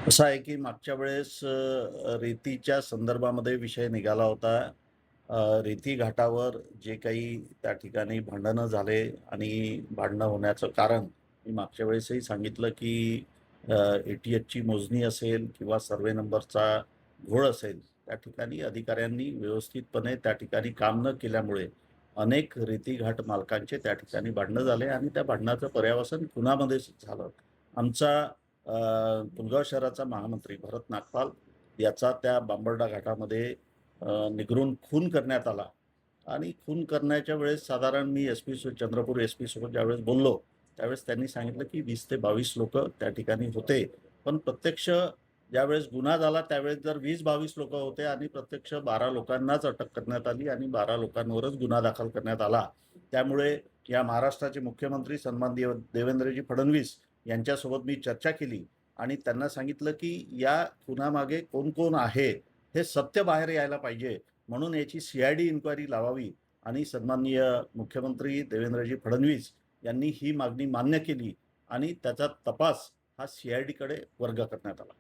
असं आहे की मागच्या वेळेस रेतीच्या संदर्भामध्ये विषय निघाला होता. रेती घाटावर जे काही त्या ठिकाणी भांडणं झाले आणि भांडणं होण्याचं कारण मी मागच्या वेळेसही सांगितलं की एटीएचची मोजणी असेल किंवा सर्वे नंबरचा घोळ असेल, त्या ठिकाणी अधिकाऱ्यांनी व्यवस्थितपणे त्या ठिकाणी काम न केल्यामुळे अनेक रेती घाट मालकांचे त्या ठिकाणी भांडणं झाले आणि त्या भांडणाचं पर्यावसन पुन्हामध्ये झालं. आमचा पुलगाव शहराचा महामंत्री भरत नागपाल याचा त्या बांबर्डा घाटामध्ये निगरून खून करण्यात आला आणि खून करण्याच्या वेळेस साधारण मी चंद्रपूर एस सोबत ज्यावेळेस बोललो, त्यावेळेस त्यांनी सांगितलं की 20 ते 22 लोकं त्या ठिकाणी होते. पण प्रत्यक्ष ज्यावेळेस गुन्हा झाला त्यावेळेस जर 20-22 लोकं होते आणि प्रत्यक्ष 12 लोकांनाच अटक करण्यात आली आणि 12 लोकांवरच गुन्हा दाखल करण्यात आला. त्यामुळे या महाराष्ट्राचे मुख्यमंत्री सन्माननीय देवेंद्रजी फडणवीस यांच्यासोबत मी चर्चा केली आणि त्यांना सांगितलं की या खुनामागे कोण-कोण आहे, हे सत्य बाहेर यायला पाहिजे. म्हणून याची CID इन्क्वायरी लावावी आणि सन्माननीय मुख्यमंत्री देवेंद्रजी फडणवीस यांनी ही मागणी मान्य केली आणि त्याचा तपास हा CIDकडे वर्ग करण्यात आला.